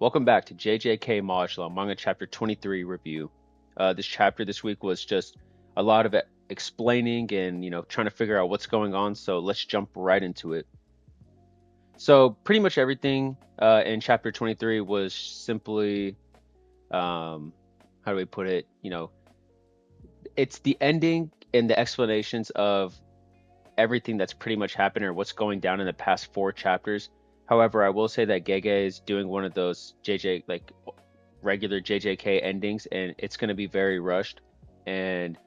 Welcome back to JJK Modulo Manga Chapter 23 review. This chapter this week was just a lot of explaining and trying to figure out what's going on. So let's jump right into it. So pretty much everything in Chapter 23 was simply, how do we put it? It's the ending and the explanations of everything that's pretty much happened or what's going down in the past four chapters. However, I will say that Gege is doing one of those regular JJK endings, and it's going to be very rushed. And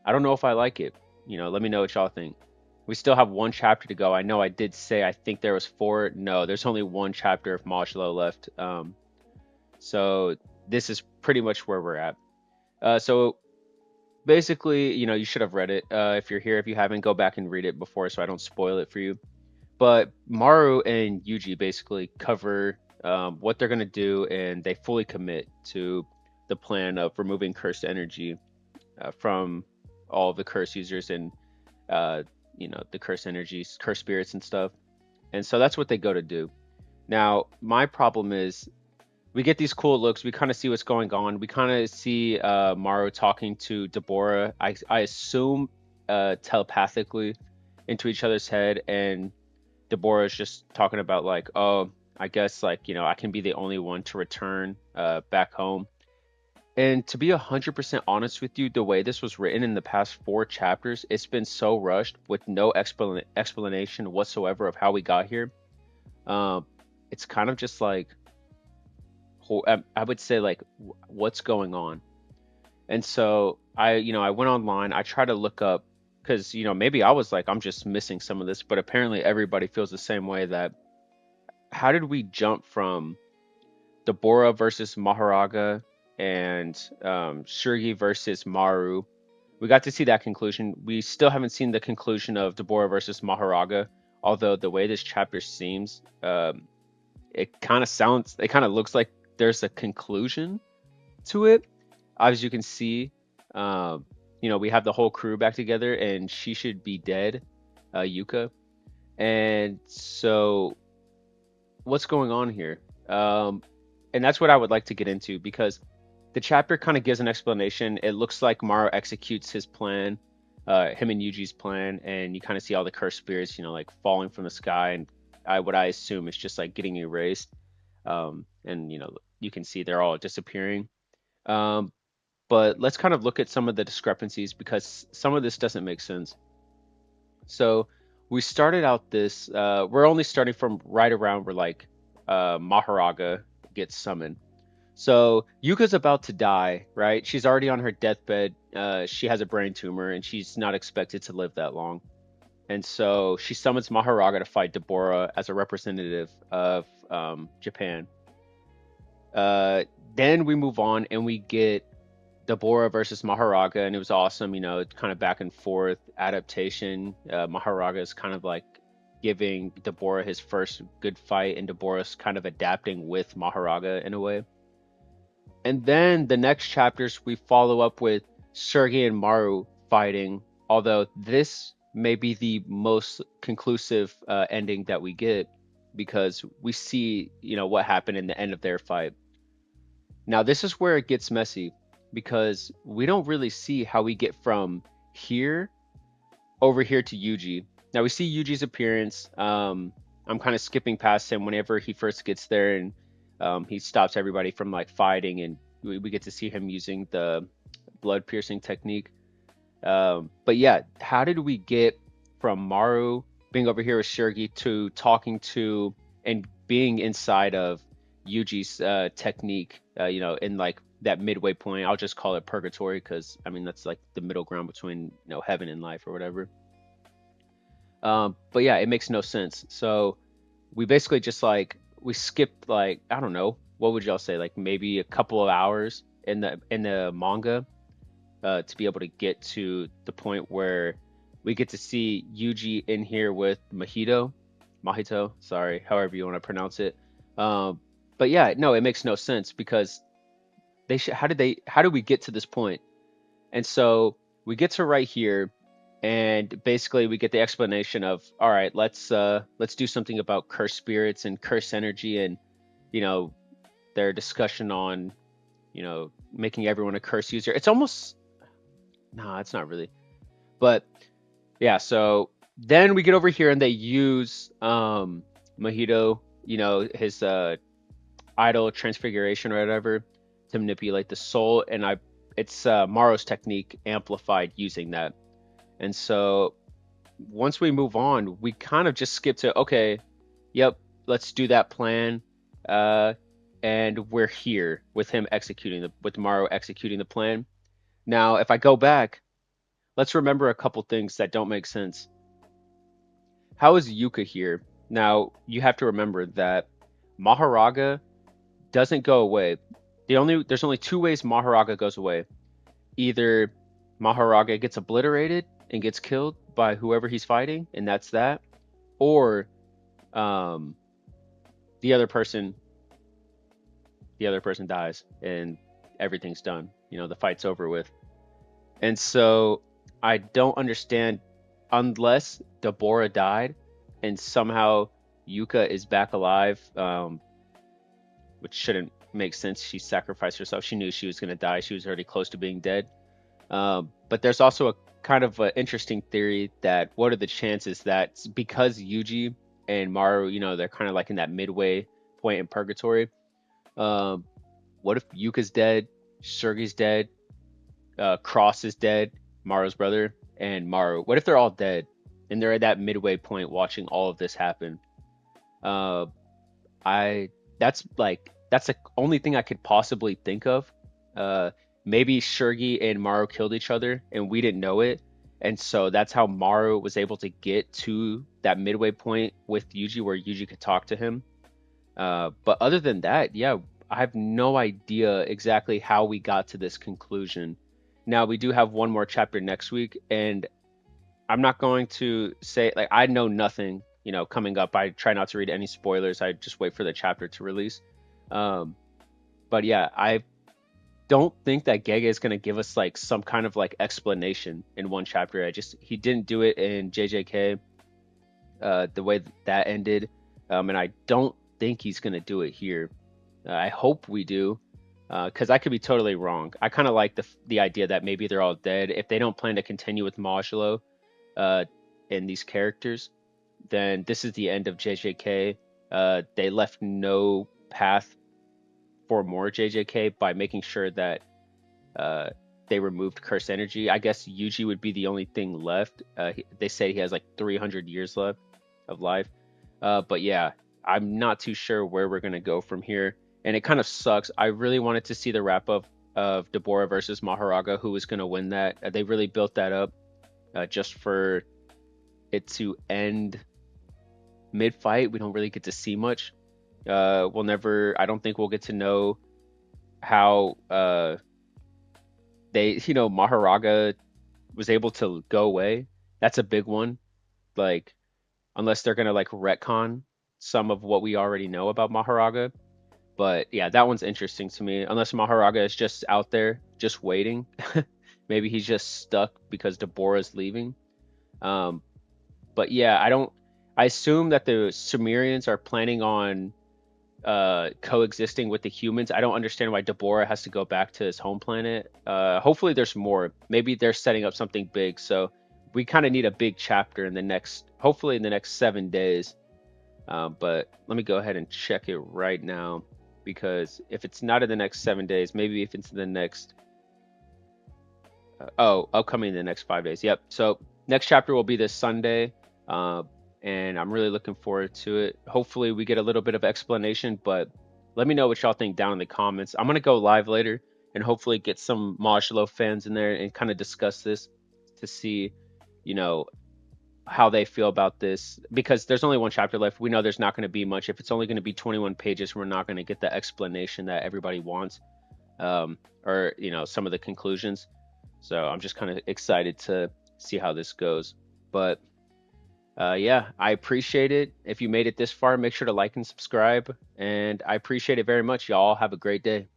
I don't know if I like it. Let me know what y'all think. We still have one chapter to go. I know I did say I think there was four. No, there's only one chapter of Modulo left. So this is pretty much where we're at. So basically, you should have read it. If you're here, if you haven't, go back and read it before so I don't spoil it for you. But Maru and Yuji basically cover what they're going to do, and they fully commit to the plan of removing cursed energy from all of the curse users and, the cursed energies, cursed spirits and stuff. And so that's what they go to do. Now, my problem is we get these cool looks. We kind of see what's going on. We kind of see Maru talking to Deborah, I assume telepathically into each other's head. And Deborah is just talking about like, oh, I guess I can be the only one to return back home. And to be 100% honest with you, the way this was written in the past four chapters, it's been so rushed with no explanation whatsoever of how we got here. It's kind of just like, I would say like, what's going on? And so I went online. I tried to look up because maybe I was like, I'm just missing some of this, but apparently everybody feels the same way. That how did we jump from Deborah versus Maharaga and Shurgi versus Maru? We got to see that conclusion. We still haven't seen the conclusion of Deborah versus Maharaga, although the way this chapter seems, it kind of looks like there's a conclusion to it. As you can see, we have the whole crew back together, and she should be dead, Yuka. And so, what's going on here? And that's what I would like to get into, because the chapter kind of gives an explanation. It looks like Maru executes his plan, him and Yuji's plan, and you kind of see all the cursed spirits, like falling from the sky, and what I assume is just like getting erased. And you can see they're all disappearing. But let's kind of look at some of the discrepancies, because some of this doesn't make sense. So we started out this, we're only starting from right around where Maharaga gets summoned. So Yuka's about to die, right? She's already on her deathbed. She has a brain tumor, and she's not expected to live that long. And so she summons Maharaga to fight Deborah as a representative of Japan. Then we move on and we get Deborah versus Maharaga, and it was awesome. Kind of back and forth adaptation. Maharaga is kind of like giving Deborah his first good fight, and Deborah's kind of adapting with Maharaga in a way. And then the next chapters we follow up with Sergei and Maru fighting, although this may be the most conclusive ending that we get, because we see what happened in the end of their fight. Now this is where it gets messy, because we don't really see how we get from here over here to Yuji. Now we see Yuji's appearance. I'm kind of skipping past him whenever he first gets there, and he stops everybody from like fighting, and we get to see him using the blood piercing technique. But yeah, how did we get from Maru being over here with Shirgi to talking to and being inside of Yuji's technique, in like that midway point? I'll just call it purgatory, because I mean that's like the middle ground between heaven and life or whatever. But yeah, it makes no sense. So we basically just we skipped, like, I don't know, what would y'all say, like maybe a couple of hours in the manga, to be able to get to the point where we get to see Yuji in here with Mahito, sorry, however you want to pronounce it. But yeah, no, it makes no sense, because how did we get to this point? And so we get to right here, and basically we get the explanation of, all right, let's do something about cursed spirits and cursed energy, and you know their discussion on, making everyone a curse user. It's almost, no, it's not really. But yeah, so then we get over here and they use Mojito, his idol transfiguration or whatever to manipulate the soul, and it's Maro's technique amplified using that. And so once we move on, we kind of just skip to, okay, yep, let's do that plan. Uh, and we're here with him with Maro executing the plan. Now, if I go back, let's remember a couple things that don't make sense. How is Yuka here? Now, you have to remember that Maharaga doesn't go away. There's only two ways Maharaga goes away. Either Maharaga gets obliterated and gets killed by whoever he's fighting, and that's that, or um, the other person dies and everything's done. The fight's over with. And so I don't understand, unless Deborah died and somehow Yuka is back alive, which shouldn't make sense. She sacrificed herself. She knew she was going to die. She was already close to being dead. But there's also a kind of an interesting theory that what are the chances that because Yuji and Maru, they're kind of like in that midway point in purgatory. What if Yuka's dead, Sergei's dead, Cross is dead, Maru's brother, and Maru? What if they're all dead and they're at that midway point watching all of this happen? I that's the only thing I could possibly think of. Maybe Sergei and Maru killed each other and we didn't know it, and so that's how Maru was able to get to that midway point with Yuji, where Yuji could talk to him. But other than that, yeah, I have no idea exactly how we got to this conclusion. Now, we do have one more chapter next week, and I'm not going to say, like, I know nothing, coming up. I try not to read any spoilers. I just wait for the chapter to release. But yeah, I don't think that Gege is going to give us like some kind of like explanation in one chapter. He didn't do it in JJK, the way that ended. And I don't think he's going to do it here. I hope we do, because I could be totally wrong. I kind of like the idea that maybe they're all dead. If they don't plan to continue with Modulo in these characters, then this is the end of JJK. They left no path for more JJK by making sure that they removed curse energy. I guess Yuji would be the only thing left. They say he has like 300 years left of life. But yeah, I'm not too sure where we're going to go from here. And it kind of sucks. I really wanted to see the wrap up of Deborah versus Maharaga, who was going to win that. They really built that up just for it to end mid fight. We don't really get to see much. I don't think we'll get to know how Maharaga was able to go away. That's a big one. Like, unless they're going to like retcon some of what we already know about Maharaga. But yeah, that one's interesting to me. Unless Maharaga is just out there, just waiting. Maybe he's just stuck because Deborah's leaving. But yeah, I assume that the Sumerians are planning on coexisting with the humans. I don't understand why Deborah has to go back to his home planet. Hopefully there's more. Maybe they're setting up something big. So we kind of need a big chapter hopefully in the next 7 days. But let me go ahead and check it right now. Because if it's not in the next 7 days, maybe if it's in the next, upcoming in the next 5 days. Yep. So next chapter will be this Sunday, and I'm really looking forward to it. Hopefully we get a little bit of explanation, but let me know what y'all think down in the comments. I'm gonna go live later and hopefully get some Modulo fans in there and kind of discuss this to see, how they feel about this, because there's only one chapter left. We know there's not going to be much. If it's only going to be 21 pages, we're not going to get the explanation that everybody wants, or some of the conclusions. So I'm just kind of excited to see how this goes. But yeah, I appreciate it. If you made it this far, make sure to like and subscribe, and I appreciate it very much. Y'all have a great day.